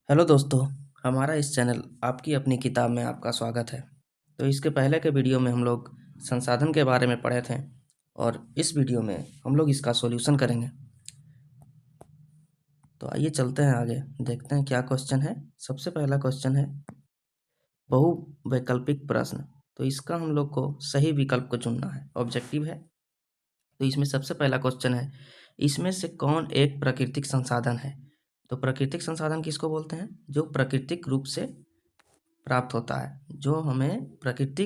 Hello दोस्तों, हमारा इस चैनल आपकी अपनी किताब में आपका स्वागत है। तो इसके पहले के वीडियो में हम लोग संसाधन के बारे में पढ़े थे और इस वीडियो में हम लोग इसका सॉल्यूशन करेंगे। तो आइए चलते हैं आगे, देखते हैं क्या क्वेश्चन है। सबसे पहला क्वेश्चन है बहुवैकल्पिक प्रश्न। तो इसका हम लोग को सही विकल्प को चुनना है, ऑब्जेक्टिव है। तो इसमें सबसे पहला क्वेश्चन है, इसमें से कौन एक प्राकृतिक संसाधन है? तो प्राकृतिक संसाधन किसको बोलते हैं? जो प्राकृतिक रूप से प्राप्त होता है, जो हमें प्रकृति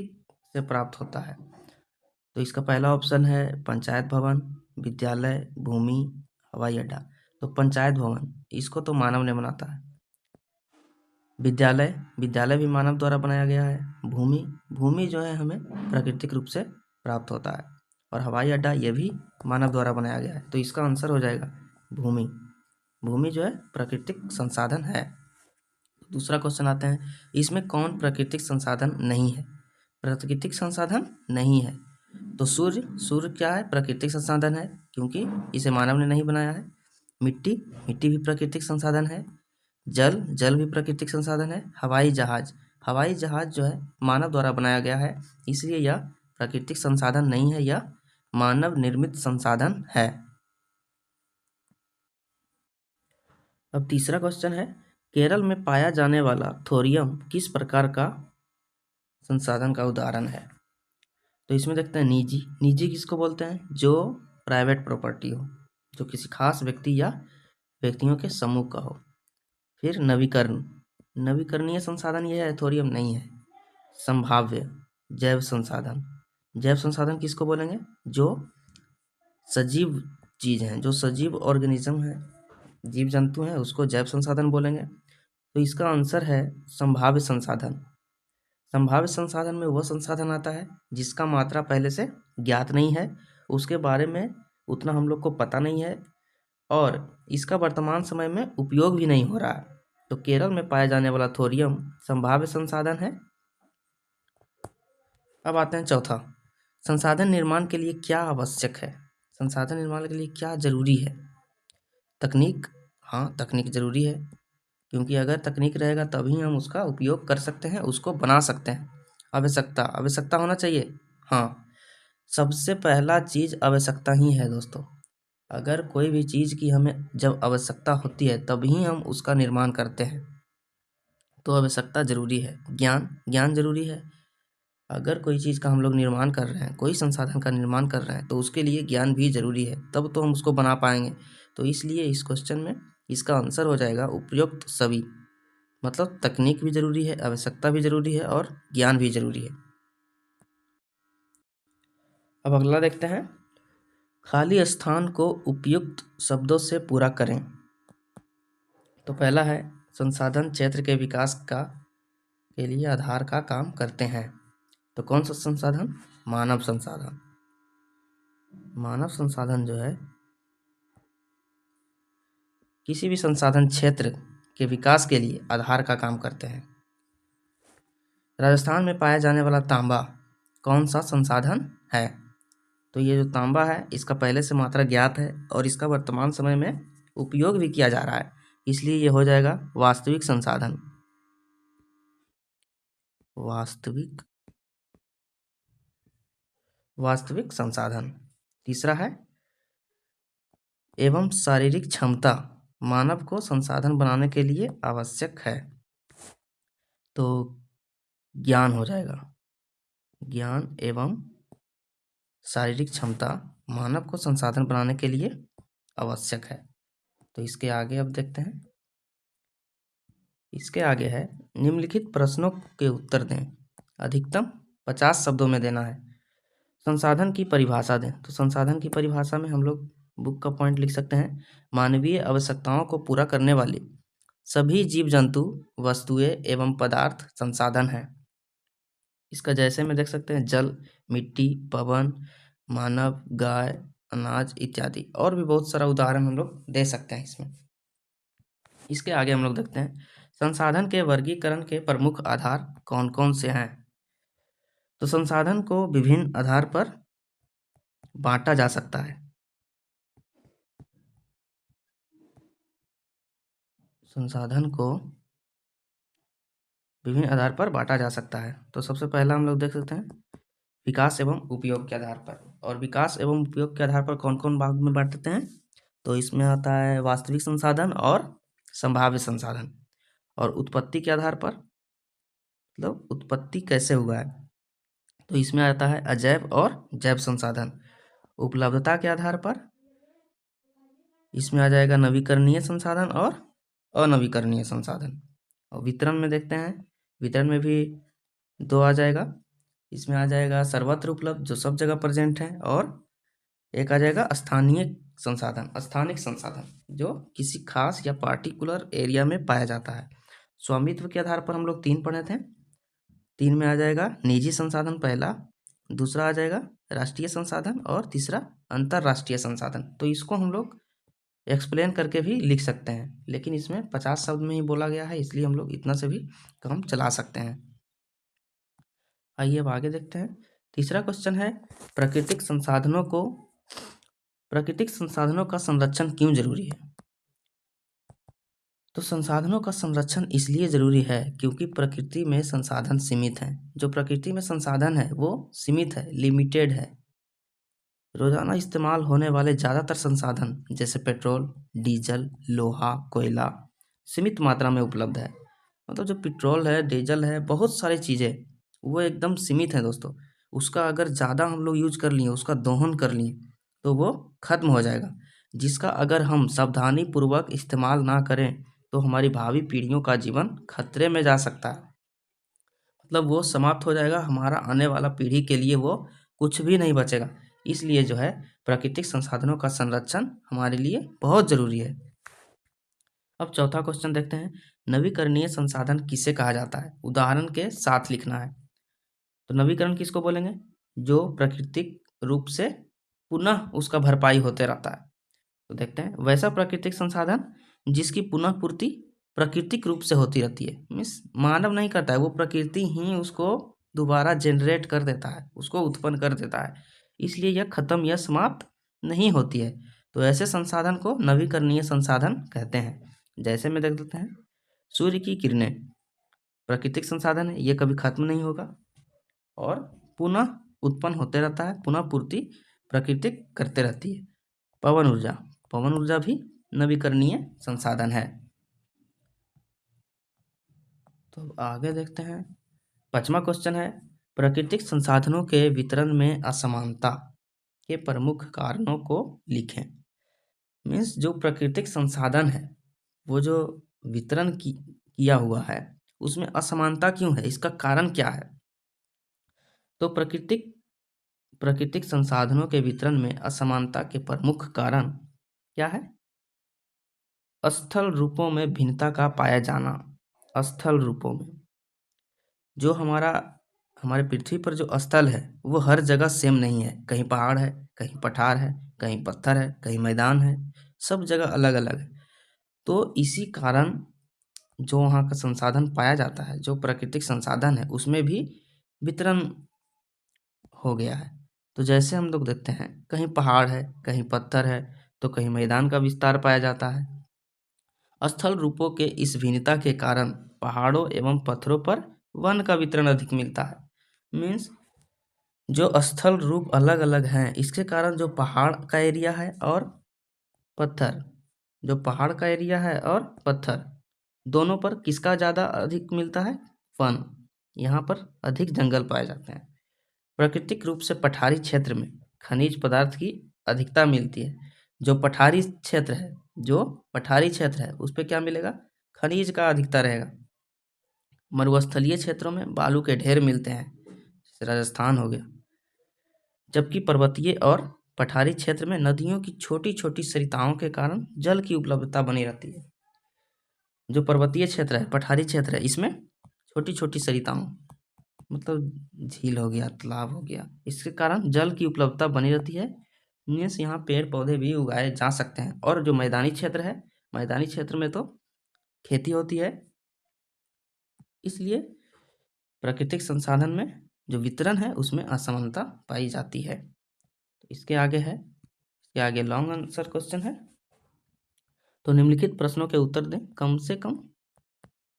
से प्राप्त होता है। तो इसका पहला ऑप्शन है पंचायत भवन, विद्यालय, भूमि, हवाई अड्डा। तो पंचायत भवन, इसको तो मानव ने बनाता है। विद्यालय, विद्यालय भी मानव द्वारा बनाया गया है। भूमि, भूमि जो है हमें प्राकृतिक रूप से प्राप्त होता है। और हवाई अड्डा, ये भी मानव द्वारा बनाया गया है। तो इसका आंसर हो जाएगा भूमि। भूमि जो है प्राकृतिक संसाधन है। दूसरा क्वेश्चन आते हैं, इसमें कौन प्राकृतिक संसाधन नहीं है? प्राकृतिक संसाधन नहीं है तो सूर्य, सूर्य क्या है? प्राकृतिक संसाधन है, क्योंकि इसे मानव ने नहीं बनाया है। मिट्टी, मिट्टी भी प्राकृतिक संसाधन है। जल, जल भी प्राकृतिक संसाधन है। हवाई जहाज, हवाई जहाज जो है मानव द्वारा बनाया गया है, इसलिए यह प्राकृतिक संसाधन नहीं है, यह मानव निर्मित संसाधन है। अब तीसरा क्वेश्चन है, केरल में पाया जाने वाला थोरियम किस प्रकार का संसाधन का उदाहरण है? तो इसमें देखते हैं निजी, निजी किसको बोलते हैं? जो प्राइवेट प्रॉपर्टी हो, जो किसी खास व्यक्ति या व्यक्तियों के समूह का हो। फिर नवीकरण, नवीकरणीय संसाधन ये है, थोरियम नहीं है। संभाव्य, जैव संसाधन, जैव संसाधन किसको बोलेंगे? जो सजीव चीज हैं, जो सजीव ऑर्गेनिज्म है, जीव जंतु हैं, उसको जैव संसाधन बोलेंगे। तो इसका आंसर है संभाव्य संसाधन। संभाव्य संसाधन में वह संसाधन आता है जिसका मात्रा पहले से ज्ञात नहीं है, उसके बारे में उतना हम लोग को पता नहीं है और इसका वर्तमान समय में उपयोग भी नहीं हो रहा है। तो केरल में पाया जाने वाला थोरियम संभाव्य संसाधन है। अब आते हैं चौथा, संसाधन निर्माण के लिए क्या आवश्यक है? संसाधन निर्माण के लिए क्या जरूरी है? तकनीक, हाँ तकनीक जरूरी है, क्योंकि अगर तकनीक रहेगा तभी हम उसका उपयोग कर सकते हैं, उसको बना सकते हैं। आवश्यकता, आवश्यकता होना चाहिए, हाँ। सबसे पहला चीज आवश्यकता ही है दोस्तों। अगर कोई भी चीज की हमें जब आवश्यकता होती है तभी हम उसका निर्माण करते हैं, तो आवश्यकता जरूरी है। ज्ञान, ज्ञान जरूरी है। अगर कोई चीज का हम लोग निर्माण कर रहे हैं, कोई संसाधन का निर्माण कर रहे हैं, तो उसके लिए ज्ञान भी जरूरी है, तब तो हम उसको बना पाएंगे। तो इसलिए इस क्वेश्चन में इसका आंसर हो जाएगा उपयुक्त सभी। मतलब तकनीक भी जरूरी है, आवश्यकता भी जरूरी है और ज्ञान भी जरूरी है। अब अगला देखते हैं, खाली स्थान को उपयुक्त शब्दों से पूरा करें। तो पहला है संसाधन क्षेत्र के विकास का के लिए आधार का काम करते हैं। तो कौन सा संसाधन? मानव संसाधन। मानव संसाधन जो है किसी भी संसाधन क्षेत्र के विकास के लिए आधार का काम करते हैं। राजस्थान में पाया जाने वाला तांबा कौन सा संसाधन है? तो ये जो तांबा है इसका पहले से मात्रा ज्ञात है और इसका वर्तमान समय में उपयोग भी किया जा रहा है, इसलिए ये हो जाएगा वास्तविक संसाधन। वास्तविक, वास्तविक संसाधन। तीसरा है एवं शारीरिक क्षमता मानव को संसाधन बनाने के लिए आवश्यक है। तो ज्ञान हो जाएगा। ज्ञान एवं शारीरिक क्षमता मानव को संसाधन बनाने के लिए आवश्यक है। तो इसके आगे अब देखते हैं, इसके आगे है निम्नलिखित प्रश्नों के उत्तर दें, अधिकतम 50 शब्दों में देना है। संसाधन की परिभाषा दें। तो संसाधन की परिभाषा में हम लोग बुक का पॉइंट लिख सकते हैं, मानवीय आवश्यकताओं को पूरा करने वाली सभी जीव जंतु, वस्तुएं एवं पदार्थ संसाधन हैं। इसका जैसे में देख सकते हैं जल, मिट्टी, पवन, मानव, गाय, अनाज इत्यादि, और भी बहुत सारा उदाहरण हम लोग दे सकते हैं इसमें। इसके आगे हम लोग देखते हैं संसाधन के वर्गीकरण के प्रमुख आधार कौन कौन से हैं। तो संसाधन को विभिन्न आधार पर बांटा जा सकता है। संसाधन को विभिन्न आधार पर बांटा जा सकता है। तो सबसे पहला हम लोग देख सकते हैं विकास एवं उपयोग के आधार पर। और विकास एवं उपयोग के आधार पर कौन कौन भाग में बांटते हैं? तो इसमें आता है वास्तविक संसाधन और संभाव्य संसाधन। और उत्पत्ति के आधार पर, मतलब उत्पत्ति कैसे हुआ है, तो इसमें आता है अजैव और जैव संसाधन। उपलब्धता के आधार पर इसमें आ जाएगा नवीकरणीय संसाधन और अनवीकरणीय संसाधन। और वितरण में देखते हैं, वितरण में भी दो आ जाएगा। इसमें आ जाएगा सर्वत्र उपलब्ध, जो सब जगह प्रेजेंट है, और एक आ जाएगा स्थानीय संसाधन, स्थानिक संसाधन, जो किसी खास या पार्टिकुलर एरिया में पाया जाता है। स्वामित्व के आधार पर हम लोग 3 पढ़े थे। 3 में आ जाएगा निजी संसाधन पहला, दूसरा आ जाएगा राष्ट्रीय संसाधन, और तीसरा अंतरराष्ट्रीय संसाधन। तो इसको हम लोग एक्सप्लेन करके भी लिख सकते हैं, लेकिन इसमें 50 शब्द में ही बोला गया है, इसलिए हम लोग इतना से भी काम चला सकते हैं। आइए अब आगे देखते हैं। तीसरा क्वेश्चन है प्राकृतिक संसाधनों का संरक्षण क्यों जरूरी है? तो संसाधनों का संरक्षण इसलिए जरूरी है क्योंकि प्रकृति में संसाधन सीमित हैं। जो प्रकृति में संसाधन है वो सीमित है, लिमिटेड है। रोजाना इस्तेमाल होने वाले ज़्यादातर संसाधन जैसे पेट्रोल, डीजल, लोहा, कोयला सीमित मात्रा में उपलब्ध है। मतलब जो पेट्रोल है, डीजल है, बहुत सारी चीज़ें वो एकदम सीमित हैं दोस्तों। उसका अगर ज़्यादा हम लोग यूज कर लिए, उसका दोहन कर लिए, तो वो खत्म हो जाएगा, जिसका अगर हम सावधानी पूर्वक इस्तेमाल ना करें तो हमारी भावी पीढ़ियों का जीवन खतरे में जा सकता है। मतलब वो समाप्त हो जाएगा, हमारा आने वाला पीढ़ी के लिए वो कुछ भी नहीं बचेगा। इसलिए जो है प्राकृतिक संसाधनों का संरक्षण हमारे लिए बहुत जरूरी है। अब चौथा क्वेश्चन देखते हैं, नवीकरणीय संसाधन किसे कहा जाता है? उदाहरण के साथ लिखना है। तो नवीकरण किसको बोलेंगे? जो प्राकृतिक रूप से पुनः उसका भरपाई होते रहता है। तो देखते हैं, वैसा प्राकृतिक संसाधन जिसकी पुनः पूर्ति प्राकृतिक रूप से होती रहती है, मीन्स मानव नहीं करता है, वो प्रकृति ही उसको दोबारा जनरेट कर देता है, उसको उत्पन्न कर देता है, इसलिए यह खत्म या समाप्त नहीं होती है। तो ऐसे संसाधन को नवीकरणीय संसाधन कहते हैं। जैसे में देख देते हैं, सूर्य की किरणें प्राकृतिक संसाधन है, ये कभी खत्म नहीं होगा और पुनः उत्पन्न होते रहता है, पुनः पूर्ति प्राकृतिक करते रहती है। पवन ऊर्जा भी नवीकरणीय संसाधन है। तो आगे देखते हैं, 5वां क्वेश्चन है, प्राकृतिक संसाधनों के वितरण में असमानता के प्रमुख कारणों को लिखें। मीन्स जो प्राकृतिक संसाधन है वो जो वितरण किया हुआ है उसमें असमानता क्यों है, इसका कारण क्या है? तो प्राकृतिक संसाधनों के वितरण में असमानता के प्रमुख कारण क्या है? स्थल रूपों में भिन्नता का पाया जाना। स्थल रूपों में जो हमारे पृथ्वी पर जो स्थल है वो हर जगह सेम नहीं है। कहीं पहाड़ है, कहीं पठार है, कहीं पत्थर है, कहीं मैदान है, सब जगह अलग अलग है। तो इसी कारण जो वहाँ का संसाधन पाया जाता है, जो प्राकृतिक संसाधन है, उसमें भी वितरण हो गया है। तो जैसे हम लोग देखते हैं, कहीं पहाड़ है, कहीं पत्थर है, तो कहीं मैदान का विस्तार पाया जाता है। स्थल रूपों के इस भिन्नता के कारण पहाड़ों एवं पत्थरों पर वन का वितरण अधिक मिलता है। मीन्स जो स्थल रूप अलग अलग हैं, इसके कारण जो पहाड़ का एरिया है और पत्थर, जो पहाड़ का एरिया है और पत्थर दोनों पर किसका ज़्यादा अधिक मिलता है? वन। यहाँ पर अधिक जंगल पाए जाते हैं। प्राकृतिक रूप से पठारी क्षेत्र में खनिज पदार्थ की अधिकता मिलती है। जो पठारी क्षेत्र है उस पर क्या मिलेगा? खनिज का अधिकता रहेगा। मरुस्थलीय क्षेत्रों में बालू के ढेर मिलते हैं, जैसे राजस्थान हो गया। जबकि पर्वतीय और पठारी क्षेत्र में नदियों की छोटी छोटी सरिताओं के कारण जल की उपलब्धता बनी रहती है। जो पर्वतीय क्षेत्र है, पठारी क्षेत्र है, इसमें छोटी छोटी सरिताओं, मतलब झील हो गया, तालाब हो गया, इसके कारण जल की उपलब्धता बनी रहती है। मीन्स यहाँ पेड़ पौधे भी उगाए जा सकते हैं। और जो मैदानी क्षेत्र है, मैदानी क्षेत्र में तो खेती होती है, इसलिए प्राकृतिक संसाधन में जो वितरण है उसमें असमानता पाई जाती है। तो इसके आगे लॉन्ग आंसर क्वेश्चन है। तो निम्नलिखित प्रश्नों के उत्तर दें, कम से कम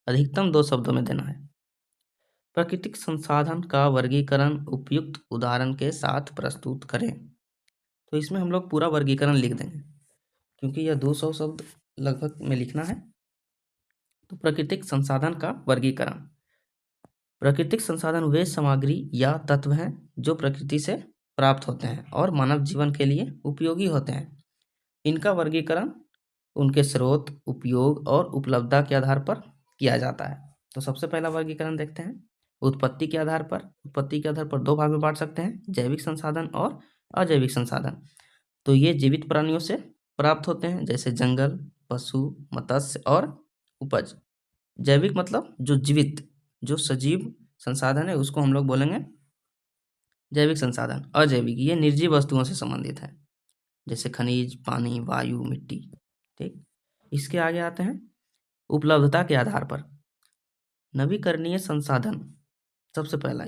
अधिकतम 2 शब्दों में देना है। प्राकृतिक संसाधन का वर्गीकरण उपयुक्त उदाहरण के साथ प्रस्तुत करें। तो इसमें हम लोग पूरा वर्गीकरण लिख देंगे, क्योंकि यह 200 शब्द लगभग में लिखना है। तो प्राकृतिक संसाधन का वर्गीकरण। प्राकृतिक संसाधन वे सामग्री या तत्व हैं जो प्रकृति से प्राप्त होते हैं और मानव जीवन के लिए उपयोगी होते हैं। इनका वर्गीकरण उनके स्रोत, उपयोग और उपलब्धता के आधार पर किया जाता है। तो सबसे पहला वर्गीकरण देखते हैं। उत्पत्ति के आधार पर। उत्पत्ति के आधार पर दो भाग में बांट सकते हैं, जैविक संसाधन और अजैविक संसाधन। तो ये जीवित प्राणियों से प्राप्त होते हैं, जैसे जंगल, पशु, मत्स्य और उपज। जैविक मतलब जो जीवित, जो सजीव संसाधन है उसको हम लोग बोलेंगे जैविक संसाधन। अजैविक ये निर्जीव वस्तुओं से संबंधित है, जैसे खनिज, पानी, वायु, मिट्टी। ठीक, इसके आगे आते हैं उपलब्धता के आधार पर। नवीकरणीय संसाधन सबसे पहला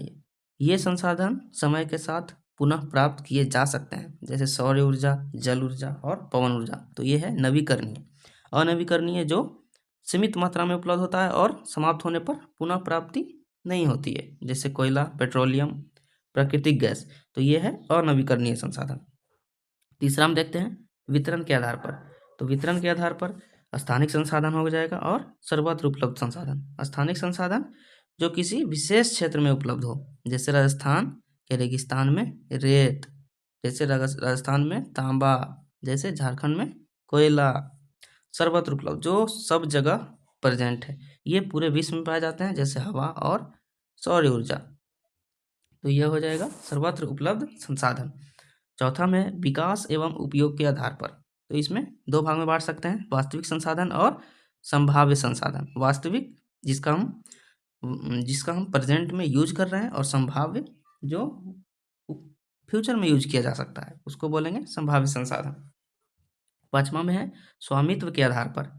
ये संसाधन समय के साथ पुनः प्राप्त किए जा सकते हैं, जैसे सौर ऊर्जा, जल ऊर्जा और पवन ऊर्जा। तो ये है नवीकरणीय। अनवीकरणीय जो सीमित मात्रा में उपलब्ध होता है और समाप्त होने पर पुनः प्राप्ति नहीं होती है, जैसे कोयला, पेट्रोलियम, प्राकृतिक गैस। तो ये है अनवीकरणीय संसाधन। तीसरा हम देखते हैं वितरण के आधार पर। तो वितरण के आधार पर स्थानिक संसाधन हो जाएगा और सर्वत्र उपलब्ध संसाधन। स्थानिक संसाधन जो किसी विशेष क्षेत्र में उपलब्ध हो, जैसे राजस्थान के रेगिस्तान में रेत, जैसे राजस्थान में तांबा, जैसे झारखंड में कोयला। सर्वत्र उपलब्ध जो सब जगह प्रेजेंट है, ये पूरे विश्व में पाए जाते हैं, जैसे हवा और सौर ऊर्जा। तो यह हो जाएगा सर्वत्र उपलब्ध संसाधन। चौथा में विकास एवं उपयोग के आधार पर। तो इसमें दो भाग में बांट सकते हैं, वास्तविक संसाधन और संभाव्य संसाधन। वास्तविक जिसका हम प्रेजेंट में यूज कर रहे हैं, और संभाव्य जो फ्यूचर में यूज किया जा सकता है उसको बोलेंगे संभाव्य संसाधन। पांचवा में है स्वामित्व के आधार पर,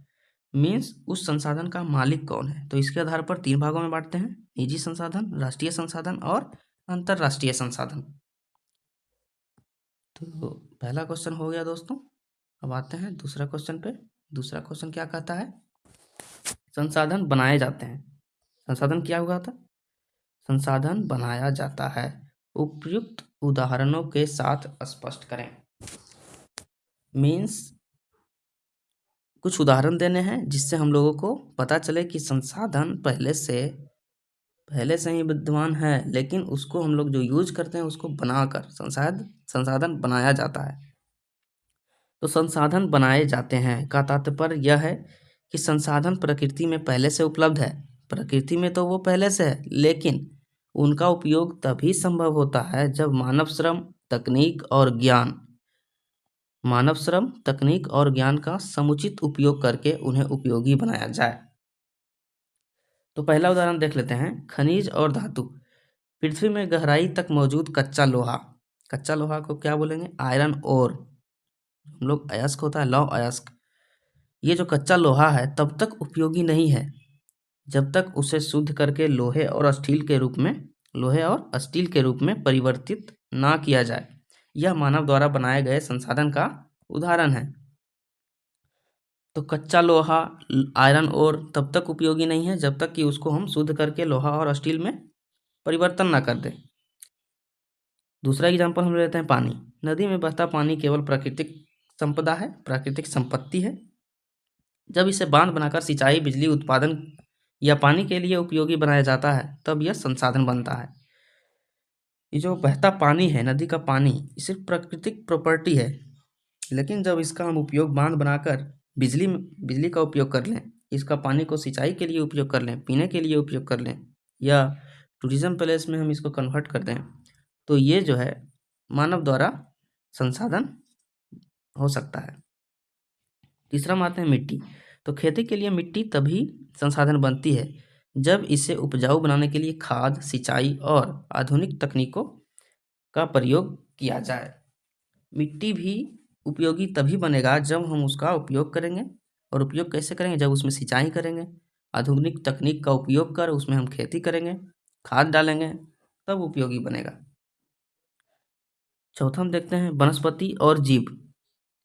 मीन्स उस संसाधन का मालिक कौन है। तो इसके आधार पर तीन भागों में बांटते हैं, निजी संसाधन, राष्ट्रीय संसाधन और अंतरराष्ट्रीय संसाधन। तो पहला क्वेश्चन हो गया दोस्तों। अब आते हैं दूसरा क्वेश्चन पे। दूसरा क्वेश्चन क्या कहता है, संसाधन बनाए जाते हैं। संसाधन क्या हुआ था, संसाधन बनाया जाता है, उपयुक्त उदाहरणों के साथ स्पष्ट करें। मीन्स कुछ उदाहरण देने हैं जिससे हम लोगों को पता चले कि संसाधन पहले से ही विद्यमान है, लेकिन उसको हम लोग जो यूज करते हैं उसको बनाकर संसाधन बनाया जाता है। तो संसाधन बनाए जाते हैं का तात्पर्य यह है कि संसाधन प्रकृति में पहले से उपलब्ध है। प्रकृति में तो वो पहले से है, लेकिन उनका उपयोग तभी संभव होता है जब मानव श्रम, तकनीक और ज्ञान का समुचित उपयोग करके उन्हें उपयोगी बनाया जाए। तो पहला उदाहरण देख लेते हैं, खनिज और धातु। पृथ्वी में गहराई तक मौजूद कच्चा लोहा को क्या बोलेंगे, आयरन ओर। हम लोग अयस्क होता है, लौह अयस्क। ये जो कच्चा लोहा है तब तक उपयोगी नहीं है जब तक उसे शुद्ध करके लोहे और स्टील के रूप में परिवर्तित ना किया जाए। यह मानव द्वारा बनाए गए संसाधन का उदाहरण है। तो कच्चा लोहा, आयरन ओर तब तक उपयोगी नहीं है जब तक कि उसको हम शुद्ध करके लोहा और स्टील में परिवर्तन ना कर दें। दूसरा एग्जाम्पल हम लेते हैं पानी। नदी में बहता पानी केवल प्राकृतिक संपदा है, प्राकृतिक संपत्ति है। जब इसे बांध बनाकर सिंचाई, बिजली उत्पादन या पानी के लिए उपयोगी बनाया जाता है तब यह संसाधन बनता है। ये जो बहता पानी है, नदी का पानी, सिर्फ प्राकृतिक प्रॉपर्टी है, लेकिन जब इसका हम उपयोग बांध बनाकर बिजली का उपयोग कर लें, इसका पानी को सिंचाई के लिए उपयोग कर लें, पीने के लिए उपयोग कर लें, या टूरिज्म प्लेस में हम इसको कन्वर्ट कर दें, तो ये जो है मानव द्वारा संसाधन हो सकता है। तीसरा में आते हैं मिट्टी। तो खेती के लिए मिट्टी तभी संसाधन बनती है जब इसे उपजाऊ बनाने के लिए खाद, सिंचाई और आधुनिक तकनीकों का प्रयोग किया जाए। मिट्टी भी उपयोगी तभी बनेगा जब हम उसका उपयोग करेंगे। और उपयोग कैसे करेंगे, जब उसमें सिंचाई करेंगे, आधुनिक तकनीक का उपयोग कर उसमें हम खेती करेंगे, खाद डालेंगे, तब उपयोगी बनेगा। चौथा हम देखते हैं वनस्पति और जीव,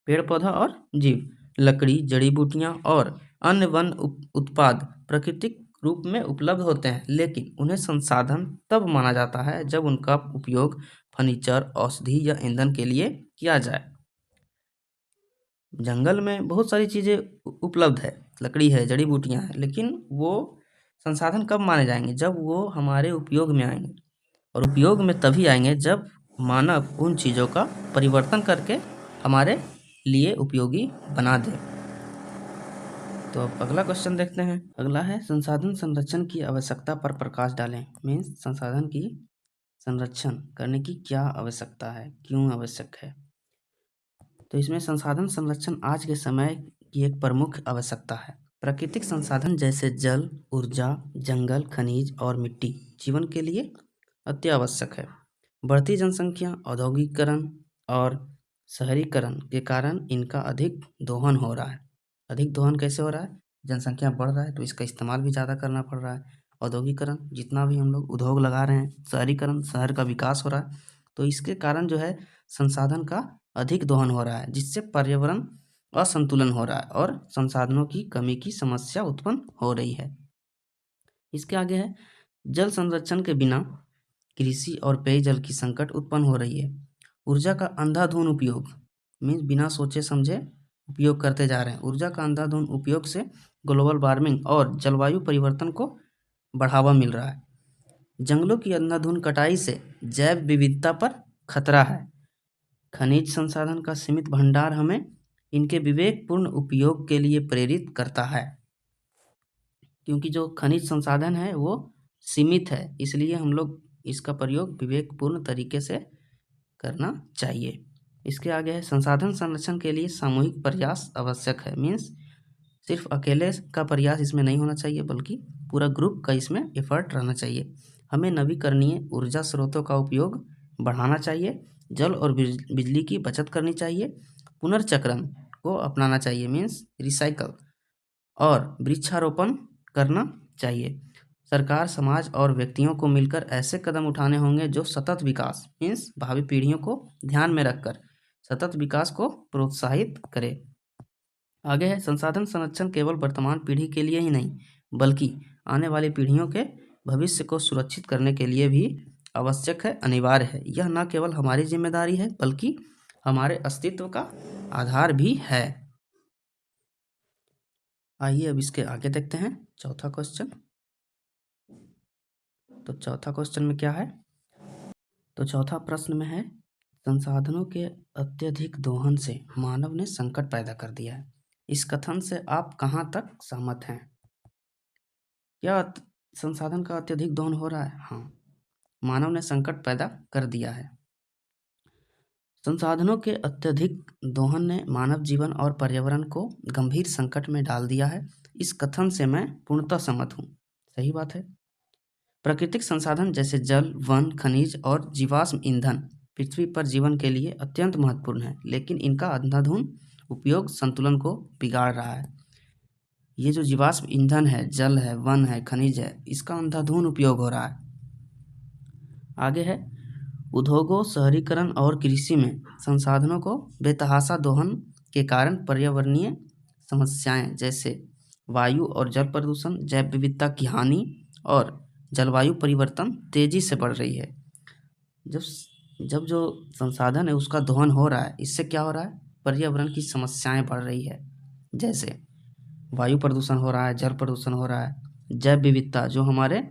पेड़ पौधा और जीव। लकड़ी, जड़ी बूटियां और अन्य वन उत्पाद प्राकृतिक रूप में उपलब्ध होते हैं, लेकिन उन्हें संसाधन तब माना जाता है जब उनका उपयोग फर्नीचर, औषधि या ईंधन के लिए किया जाए। जंगल में बहुत सारी चीज़ें उपलब्ध है, लकड़ी है, जड़ी बूटियाँ हैं, लेकिन वो संसाधन कब माने जाएंगे? जब वो हमारे उपयोग में आएंगे, और उपयोग में तभी आएंगे जब मानव उन चीज़ों का परिवर्तन करके हमारे लिए उपयोगी बना दे। तो अब अगला क्वेश्चन देखते हैं। अगला है संसाधन संरक्षण की आवश्यकता पर प्रकाश डालें। मीन्स संसाधन की संरक्षण करने की क्या आवश्यकता है, क्यों आवश्यक है? तो इसमें संसाधन संरक्षण आज के समय की एक प्रमुख आवश्यकता है। प्राकृतिक संसाधन जैसे जल, ऊर्जा, जंगल, खनिज और मिट्टी जीवन के लिए अति आवश्यक है। बढ़ती जनसंख्या, औद्योगिकीकरण और शहरीकरण के कारण इनका अधिक दोहन हो रहा है। अधिक दोहन कैसे हो रहा है? जनसंख्या बढ़ रहा है तो इसका इस्तेमाल भी ज़्यादा करना पड़ रहा है। औद्योगिकीकरण, जितना भी हम लोग उद्योग लगा रहे हैं, शहरीकरण, शहर का विकास हो रहा है, तो इसके कारण जो है संसाधन का अधिक दोहन हो रहा है, जिससे पर्यावरण असंतुलन हो रहा है और संसाधनों की कमी की समस्या उत्पन्न हो रही है। इसके आगे है जल संरक्षण के बिना कृषि और पेयजल की संकट उत्पन्न हो रही है। ऊर्जा का अंधाधुंध उपयोग, मीन्स बिना सोचे समझे उपयोग करते जा रहे हैं। ऊर्जा का अंधाधुंध उपयोग से ग्लोबल वार्मिंग और जलवायु परिवर्तन को बढ़ावा मिल रहा है। जंगलों की अंधाधुंध कटाई से जैव विविधता पर खतरा है। खनिज संसाधन का सीमित भंडार हमें इनके विवेकपूर्ण उपयोग के लिए प्रेरित करता है, क्योंकि जो खनिज संसाधन है वो सीमित है, इसलिए हम लोग इसका प्रयोग विवेकपूर्ण तरीके से करना चाहिए। इसके आगे है संसाधन संरक्षण के लिए सामूहिक प्रयास आवश्यक है। मीन्स सिर्फ अकेले का प्रयास इसमें नहीं होना चाहिए, बल्कि पूरा ग्रुप का इसमें एफर्ट रहना चाहिए। हमें नवीकरणीय ऊर्जा स्रोतों का उपयोग बढ़ाना चाहिए, जल और बिजली की बचत करनी चाहिए, पुनर्चक्रण को अपनाना चाहिए, मीन्स रिसाइकल, और वृक्षारोपण करना चाहिए। सरकार, समाज और व्यक्तियों को मिलकर ऐसे कदम उठाने होंगे जो सतत विकास, मीन्स भावी पीढ़ियों को ध्यान में रखकर सतत विकास को प्रोत्साहित करे। आगे है संसाधन संरक्षण केवल वर्तमान पीढ़ी के लिए ही नहीं, बल्कि आने वाली पीढ़ियों के भविष्य को सुरक्षित करने के लिए भी आवश्यक है, अनिवार्य है। यह न केवल हमारी जिम्मेदारी है, बल्कि हमारे अस्तित्व का आधार भी है। आइए अब इसके आगे देखते हैं चौथा क्वेश्चन। तो चौथा क्वेश्चन में क्या है? तो चौथा प्रश्न में है संसाधनों के अत्यधिक दोहन से मानव ने संकट पैदा कर दिया है। इस कथन से आप कहाँ तक सहमत हैं? क्या संसाधन का अत्यधिक दोहन हो रहा है? हाँ, मानव ने संकट पैदा कर दिया है। संसाधनों के अत्यधिक दोहन ने मानव जीवन और पर्यावरण को गंभीर संकट में डाल दिया है। इस कथन से मैं पूर्णतः सहमत हूँ। सही बात है। प्राकृतिक संसाधन जैसे जल, वन, खनिज और जीवाश्म ईंधन पृथ्वी पर जीवन के लिए अत्यंत महत्वपूर्ण है, लेकिन इनका अंधाधुंध उपयोग संतुलन को बिगाड़ रहा है। ये जो जीवाश्म ईंधन है, जल है, वन है, खनिज है, इसका अंधाधुंध उपयोग हो रहा है। आगे है उद्योगों, शहरीकरण और कृषि में संसाधनों को बेतहाशा दोहन के कारण पर्यावरणीय समस्याएं जैसे वायु और जल प्रदूषण, जैव विविधता की हानि और जलवायु परिवर्तन तेजी से बढ़ रही है। जब जो संसाधन है उसका दोहन हो रहा है, इससे क्या हो रहा है? पर्यावरण की समस्याएं बढ़ रही है, जैसे वायु प्रदूषण हो रहा है, जल प्रदूषण हो रहा है, जैव विविधता, जो हमारे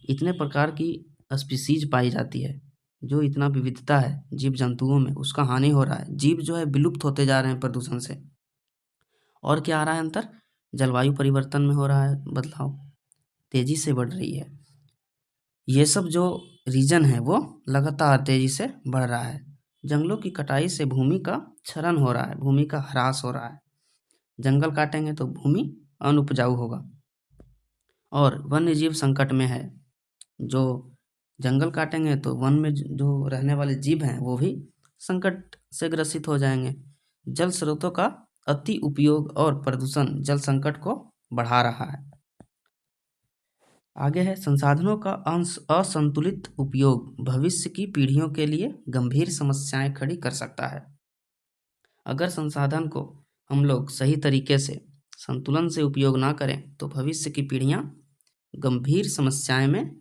इतने प्रकार की स्पीसीज पाई जाती है, जो इतना विविधता है जीव जंतुओं में, उसका हानि हो रहा है। जीव जो है विलुप्त होते जा रहे हैं प्रदूषण से। और क्या आ रहा है अंतर? जलवायु परिवर्तन में हो रहा है बदलाव, तेजी से बढ़ रही है। ये सब जो रीजन है वो लगातार तेजी से बढ़ रहा है। जंगलों की कटाई से भूमि का क्षरण हो रहा है, भूमि का ह्रास हो रहा है। जंगल काटेंगे तो भूमि अनुपजाऊ होगा। और वन्य जीव संकट में है। जो जंगल काटेंगे तो वन में जो रहने वाले जीव हैं वो भी संकट से ग्रसित हो जाएंगे। जल स्रोतों का अति उपयोग और प्रदूषण जल संकट को बढ़ा रहा है। आगे है संसाधनों का असंतुलित उपयोग भविष्य की पीढ़ियों के लिए गंभीर समस्याएं खड़ी कर सकता है। अगर संसाधन को हम लोग सही तरीके से संतुलन से उपयोग ना करें तो भविष्य की पीढ़ियां गंभीर समस्याएं में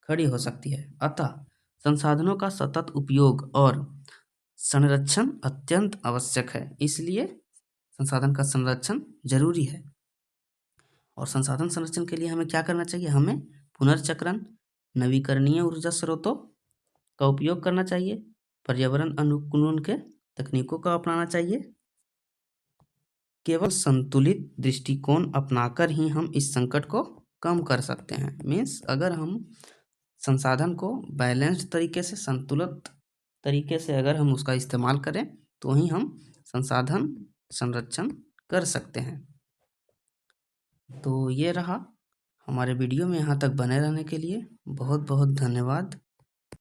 खड़ी हो सकती है। अतः संसाधनों का सतत उपयोग और संरक्षण अत्यंत आवश्यक है। इसलिए संसाधन का संरक्षण जरूरी है। और संसाधन संरक्षण के लिए हमें क्या करना चाहिए? हमें पुनर्चक्रण, नवीकरणीय ऊर्जा स्रोतों का उपयोग करना चाहिए, पर्यावरण अनुकूलन के तकनीकों का अपनाना चाहिए। केवल संतुलित दृष्टिकोण अपनाकर ही हम इस संकट को कम कर सकते हैं। मीन्स अगर हम संसाधन को बैलेंस्ड तरीके से, संतुलित तरीके से अगर हम उसका इस्तेमाल करें तो ही हम संसाधन संरक्षण कर सकते हैं। तो ये रहा हमारे वीडियो में। यहाँ तक बने रहने के लिए बहुत बहुत धन्यवाद।